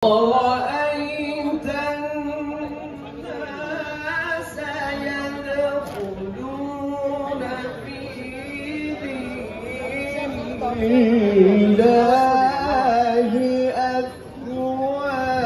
ورأيت الناس يدخلون في دين الله أفواجا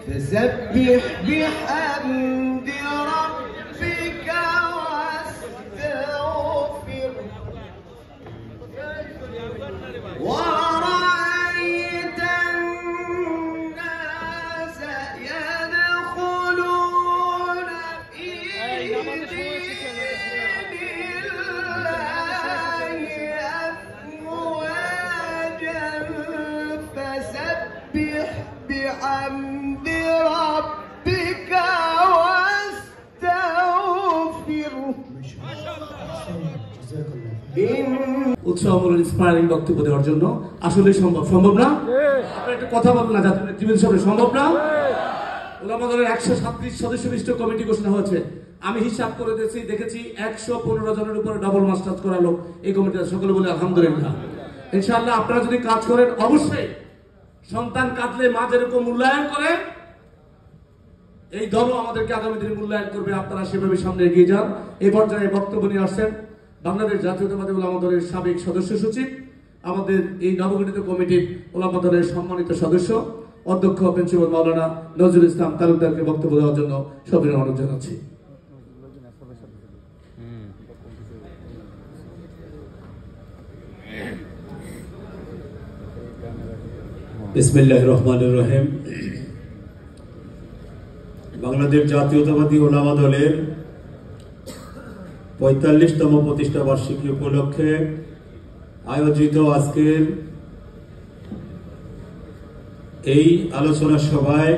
فسبح بحمد ربك واستغفره ورأيت الناس يدخلون في دين الله أفواجا فسبح بحمد ربك واستغفره উৎসাহমূলক inspiring বক্তব্য দেওয়ার জন্য আসলে সম্ভব না? আপনারা একটা কথা বলেন না জীবন সামনে সম্ভব না? ওলামা দলের 137 সদস্য বিশিষ্ট কমিটি ঘোষণা হয়েছে। আমি হিসাব করে দেখেছি 115 জনের উপরে ডাবল মাস্টার্স করালো এই কমিটির। সকলে বলে আলহামদুলিল্লাহ। ইনশাআল্লাহ আপনারা যদি কাজ করেন, অবশ্যই সন্তান কাঁদলে মা যেরকম মূল্যায়ন করে, এই দলও আমাদেরকে আগামী দিনে মূল্যায়ন করবে। আপনারা সেভাবে সামনে এগিয়ে যান। এই পর্যায়ে বক্তব্য নিয়ে আসছেন বাংলাদেশ জাতীয়তাবাদী ওলামা দলের সাবেক সদস্য সচিব, আমাদের এই নবগঠিত কমিটির ওলামা দলের সম্মানিত সদস্য অধ্যক্ষ প্রিন্সিপাল মাওলানা নজরুল ইসলাম তালুকদারকে বক্তব্য দেওয়ার জন্য সবিনয় অনুরোধ জানাচ্ছি। বিসমিল্লাহির রহমানির রহিম। বাংলাদেশ জাতীয়তাবাদী ওলামা দলের 45তম প্রতিষ্ঠা বার্ষিকী উপলক্ষে আয়োজিত আজকের এই আলোচনা সভায়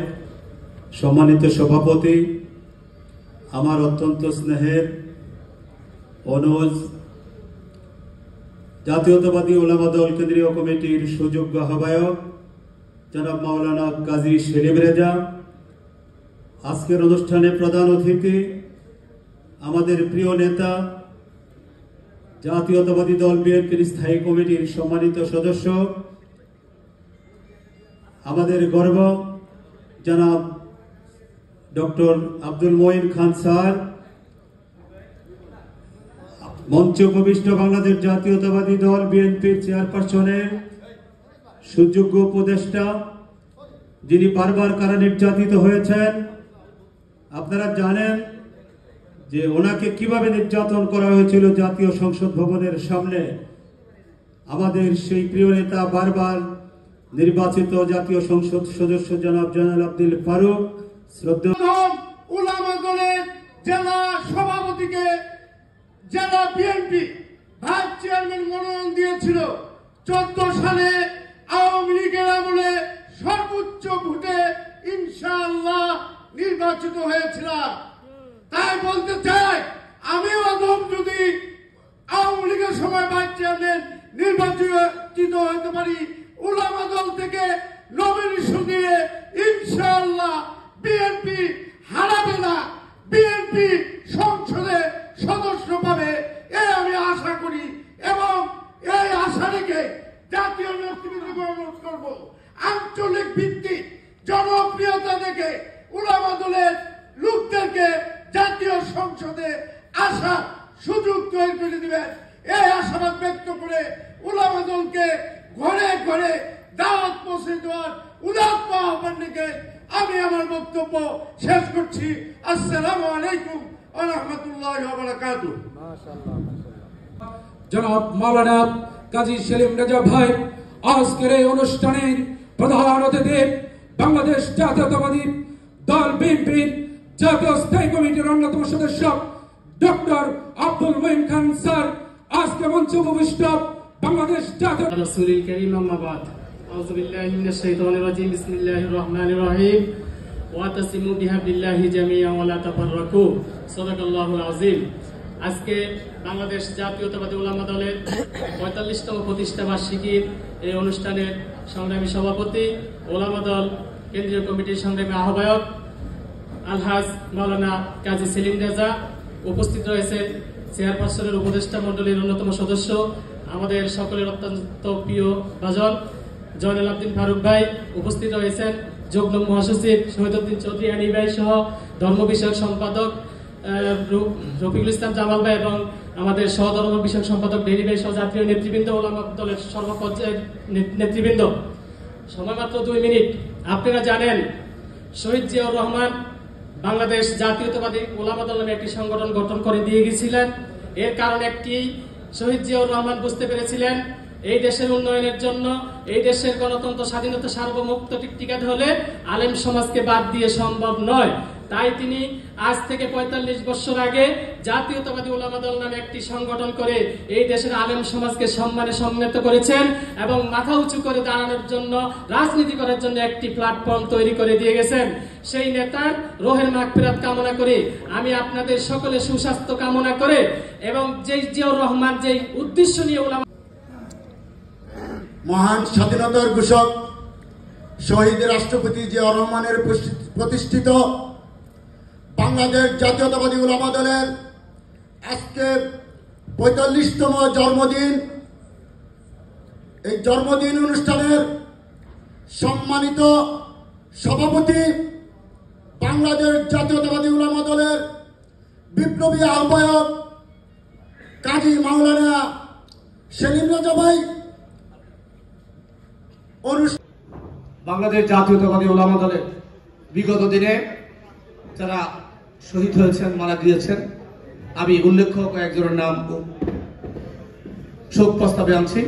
সম্মানিত সভাপতি, আমার অত্যন্ত স্নেহের অনুজ, জাতীয়তাবাদী ওলামা দল কেন্দ্রীয় কমিটির সুযোগ্য আহ্বায়ক জনাব মাওলানা কাজী সেলিম রেজা, আজকের অনুষ্ঠানে প্রধান অতিথি আমাদের প্রিয় নেতা, জাতীয়তাবাদী দল বিএনপির স্থায়ী কমিটির সম্মানিত সদস্য, আমাদের গর্ব জনাব ডক্টর আব্দুল মঈন খান স্যার, মঞ্চ উপবিষ্ট বাংলাদেশ জাতীয়তাবাদী দল বিএনপির চেয়ারপারসনের সুযোগ্য উপদেষ্টা, যিনি বারবার কারা নির্যাতিত হয়েছেন। আপনারা জানেন যে ওনাকে কিভাবে নির্যাতন করা হয়েছিল জাতীয় সংসদ ভবনের সামনে। আমাদের সেই প্রিয় নেতা, বারবার নির্বাচিত জাতীয় সংসদ সদস্য জনাব জয়নাল আব্দুল ফারুক, শ্রদ্ধেয় ওলামা দলের জেলা সভাপতিকে জেলা বিএনপি ভাইস চেয়ারম্যান মনোনয়ন দিয়েছিল। 14 সালে আওয়ামী লীগের আমলে সর্বোচ্চ ভোটে ইনশাআল্লাহ নির্বাচিত হয়েছিলাম। তাই বলতে চাই, আমিও আদম যদি আওয়ামী লীগের সময় ভাইস চেয়ারম্যান নির্বাচিত হতে পারি, ওলামা দল থেকে নমিনেশন দিয়ে ইনশাআল্লাহ বিএনপি হারাবে না, বিএনপি সংসদে সদস্য পাবে, এই আমি আশা করি। এবং এই আশা রেখে জাতীয় নেতৃবৃন্দকে অনুরোধ করব, আঞ্চলিক ভিত্তিক জনপ্রিয়তা দেখে ওলামা দলের লোকদেরকে জাতীয় সংসদে আসার সুযোগ তৈরি করে দিবেন। এই আশাবাদ ব্যক্ত করে ওলামা দলকে ঘরে ঘরে দাওয়াত পৌঁছে দেওয়ার উদাত্ত আহ্বান রেখে আমি আমার বক্তব্য শেষ করছি। আসসালামু আলাইকুম ওয়া রাহমাতুল্লাহি ওয়া বারাকাতুহু। জনাব মাওলানা কাজী সেলিম রেজা ভাই, আজকের এই অনুষ্ঠানের প্রধান অতিথি বাংলাদেশ জাতীয়তাবাদী দল বিএনপির জাতীয় স্থায়ী কমিটির অন্যতম সদস্য ডক্টর আব্দুল মঈন খান স্যার, আজকে মঞ্চে উপবিষ্ট বাংলাদেশ জাতীয় রাসূলুল কারীম আম্মা বাদ। আউযু বিল্লাহি মিনাশ শাইতানির রাজীম। বিসমিল্লাহির রহমানির রহিম। ওয়া তাসিমু বিহাবলিল্লাহি জামিআন ওয়া লা তাফাররাকু। সাদাকাল্লাহুল আযীম। আজকে বাংলাদেশ জাতীয়তাবাদী ওলামা দলের 45তম প্রতিষ্ঠা বার্ষিকীর এই অনুষ্ঠানের সংগ্রামী সভাপতি, ওলামা দল কেন্দ্রীয় কমিটির সংগ্রামী আহ্বায়ক আলহাজ মাওলানা কাজী সেলিম রেজা, উপস্থিত রয়েছে চেয়ারপারসনের উপদেষ্টা মণ্ডলীর অন্যতম সদস্য আমাদের সকলের অত্যন্ত প্রিয় ভাজন জয়নুল আবদিন ফারুক ভাই উপস্থিত রয়েছেন, যুগ্ম মহাসচিব শহীদুদ্দিন চৌধুরী আলী ভাই সহ ধর্ম বিষয়ক সম্পাদক রফিকুল ইসলাম জামাল ভাই এবং আমাদের সহধর্ম বিষয়ক সম্পাদক ডেনি ভাই সহ জাতীয় নেতৃবৃন্দ, ওলামা দলের সর্বপর্যায়ের নেতৃবৃন্দ। সময় মাত্র 2 মিনিট। আপনারা জানেন শহীদ জিয়াউর রহমান বাংলাদেশ জাতীয়তাবাদী ওলামা দল নামে একটি সংগঠন গঠন করে দিয়ে গিয়েছিলেন। এর কারণ একটি, শহীদ জিয়াউর রহমান বুঝতে পেরেছিলেন এই দেশের উন্নয়নের জন্য, এই দেশের গণতন্ত্র স্বাধীনতা সার্বভৌমত্ব টিকাতে হলে আলেম সমাজকে বাদ দিয়ে সম্ভব নয়। তাই তিনি আজ থেকে 45 বছর আগে জাতীয়তাবাদী ওলামা দল নামে একটি সংগঠন করে এই দেশের আলেম সমাজকে সম্মানে সম্মানিত করেছেন এবং মাথা উঁচু করে দাঁড়ানোর জন্য, রাজনীতি করার জন্য একটি প্ল্যাটফর্ম তৈরি করে দিয়ে গেছেন। সেই নেতার রোহের মাগফিরাত কামনা করে আমি আপনাদের সকলে সুস্বাস্থ্য কামনা করে এবং যেই জিয়াউর রহমান যেই উদ্দেশ্য নিয়ে ওলামা মহান স্বাধীনতার ঘোষক শহীদ রাষ্ট্রপতি জিয়াউর রহমানের প্রতিষ্ঠিত বাংলাদেশ জাতীয়তাবাদী ওলামা দলের আজকে 45তম জন্মদিন। এই জন্মদিন অনুষ্ঠানের সম্মানিত সভাপতি বাংলাদেশ জাতীয়তাবাদী ওলামা দলের বিপ্লবী আহ্বায়ক কাজী মাওলানা সেলিম রাজা ভাই, বাংলাদেশ জাতীয়তাবাদী ওলামা দলে বিগত দিনে যারা শহীদ হয়েছেন, মারা গিয়েছেন, আমি উল্লেখ্য কয়েকজনের নাম শোক প্রস্তাবে আনছি।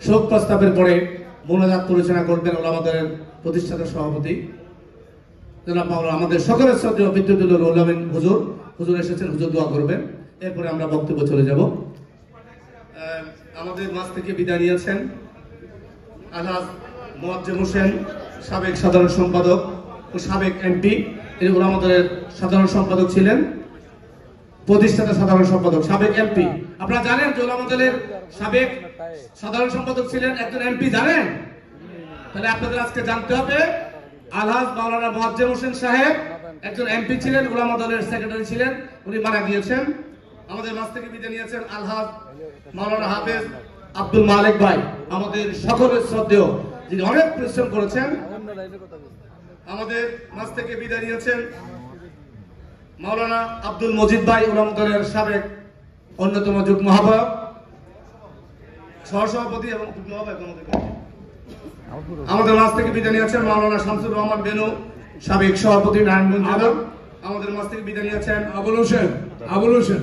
শোক প্রস্তাবের পরে মোনাজাত পরিচালনা করবেন ওলামা দলের প্রতিষ্ঠাতা সভাপতি জনাব মাওলানা আমাদের সকলের শ্রদ্ধেয় বিদ্যুৎ উলামিন হুজুর। হুজুর এসেছেন, হুজুর দোয়া করবেন, এরপরে আমরা বক্তব্য চলে যাব। আমাদের মাঝ থেকে বিদায় নিয়েছেন আলহাজ মোয়াজ্জেম হোসেন, সাবেক সাধারণ সম্পাদক ও সাবেক এমপি। তিনি ওলামা দলের সাধারণ সম্পাদক ছিলেন, প্রতিষ্ঠাতা সাধারণ সম্পাদক, সাবেক এমপি। আপনারা জানেন যে ওলামা দলের সাবেক সাধারণ সম্পাদক ছিলেন একজন এমপি, জানেন? তাহলে আপনাদের আজকে জানতে হবে আলহাজ মাওলানা মোয়াজ্জেম হোসেন সাহেব একজন এমপি ছিলেন, ওলামা দলের সেক্রেটারি ছিলেন, উনি মারা গিয়েছেন। আমাদের মাঝ থেকে বিদায় নিয়েছেন আলহাজ মাওলানা হাফেজ আব্দুল মালিক ভাই, আমাদের সকলের শ্রদ্ধেয়, যিনি অনেক পরিশ্রম করেছেন। আমাদের মাঝ থেকে বিদায় নিয়েছেন মাওলানা আব্দুল মজিদ ভাই, ওলামা দলের সাবেক অন্যতম যুগ্ম আহ্বায়ক, সহসভাপতি এবং যুগ্ম আহ্বায়ক। আমাদের মাঝ থেকে বিদায় নিয়েছেন মাওলানা শামসুর রহমান বেনু, সাবেক সভাপতি নারায়ণগঞ্জ জেলা। আমাদের মাঝ থেকে বিদায় নিয়েছেন আবুল হোসেন। আবুল হোসেন,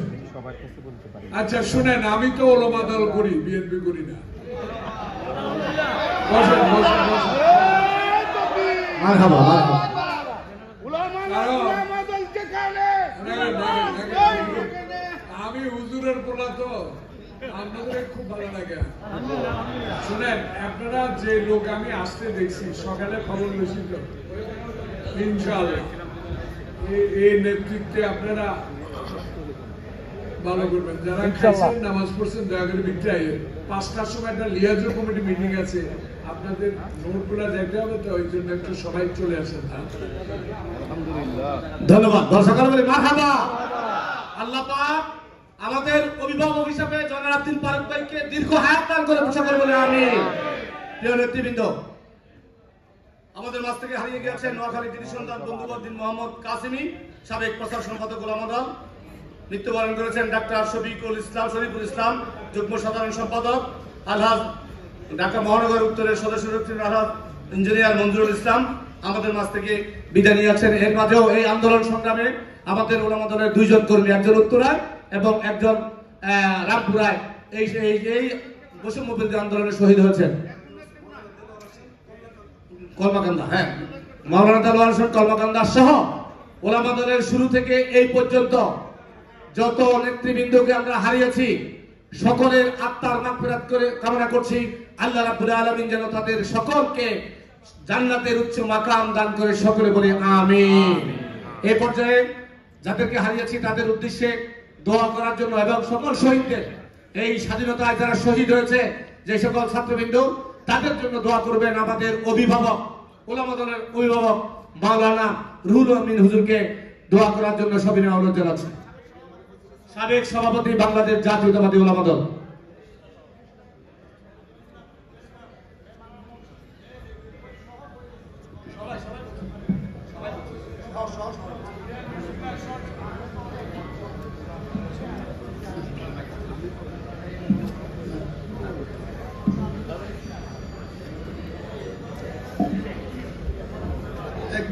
আচ্ছা শুনেন, আমি তো ওলামা দল করি, বিএনপি করি না। বসেন বসেন বসেন। মারহাবা মারহাবা। আমি হুজুরের পোলা, তো আপনাদের খুব ভালো লাগে। শুনেন, আপনারা যে লোক আমি আসতে দেখছি, সকালে খবর বেশি তো ইনশাআল্লাহ এই নেতৃত্বে আপনারা ভালো করবেন। যারা খাইছেন, নামাজ পড়ছেন, দয়া করে বিক্রি আইয়েন। 5টার সময় একটা লিয়াজো কমিটি মিটিং আছে, আপনাদের নোটগুলো দেখতে হবে, তো ওই জন্য একটু সবাই চলে আসেন। ধন্যবাদ। দর্শক বলি মারহাবা। আল্লাহ পাক আমাদের অভিভাবক হিসেবে জনাব আব্দুল ফারুক ভাইকে দীর্ঘ হায়াত দান করে সকলে বলে আমিন। প্রিয় নেতৃবৃন্দ, আমাদের মাঝ থেকে হারিয়ে গিয়েছেন নোয়াখালী কৃতি সন্তান বন্ধুবদ্দিন মোহাম্মদ কাসিমি, সাবেক প্রচার সম্পাদক ওলামা দল। মৃত্যুবরণ করেছেন ডাক্তার শফিকুল ইসলাম, যুগ্ম সাধারণ সম্পাদক। আলহাজ ঢাকা মহানগর উত্তরের সদস্য আলহাজ ইঞ্জিনিয়ার মঞ্জুরুল ইসলাম আমাদের মাঝ থেকে বিদায় নিয়েছেন। এর মাঝেও এই আন্দোলন সংগ্রামে আমাদের ওলামা দলের 2 জন কর্মী, একজন উত্তরায় এবং একজন রামপুরায়, এই বৈষম্য বিরোধী আন্দোলনে শহীদ হয়েছেন। কলমাকান্দা, হ্যাঁ, মাওলানা দেলোয়ার হোসেন কলমাকান্দা সহ ওলামা দলের শুরু থেকে এই পর্যন্ত যত নেতৃবৃন্দকে আমরা হারিয়েছি, সকলের আত্মার মাগফিরাত করে কামনা করছি। আল্লাহ রাব্বুল আলামিন যেন তাদের সকলকে জান্নাতের উচ্চ মাকাম দান করে, সকলে বলি আমিন। এই পর্যায়ে যাদেরকে হারিয়েছি তাদের উদ্দেশ্যে দোয়া করার জন্য এবং সকল শহীদদের, এই স্বাধীনতায় যারা শহীদ হয়েছে যে সকল ছাত্রবৃন্দ, তাদের জন্য দোয়া করবেন। আমাদের অভিভাবক, ওলামা দলের অভিভাবক মাওলানা রুহুল আমিন হুজুরকে দোয়া করার জন্য সবিনয় অনুরোধ জানাচ্ছি। সাবেক সভাপতি বাংলাদেশ জাতীয়তাবাদী ওলামা দল।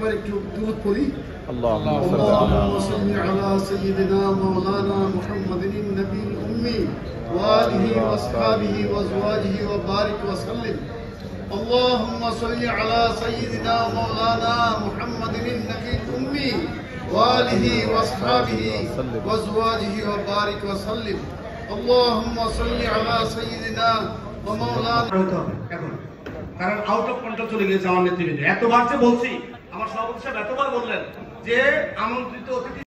একবার একটু দুরূদ পড়ি। اللهم اللهم صل على سيدنا مولانا محمد النبي الأمي وآله وأصحابه وأزواجه وبارك وسلم. اللهم صل على سيدنا مولانا محمد النبي الأمي وآله وأصحابه وأزواجه وبارك وسلم. اللهم صل على سيدنا ومولانا এখন কারণ আউট অফ কন্ট্রোল চলে গিয়েছে আমার নেতৃবৃন্দ। এতবার যে বলছি, আমার সভাপতি সাহেব এতবার বললেন যে আমন্ত্রিত অতিথি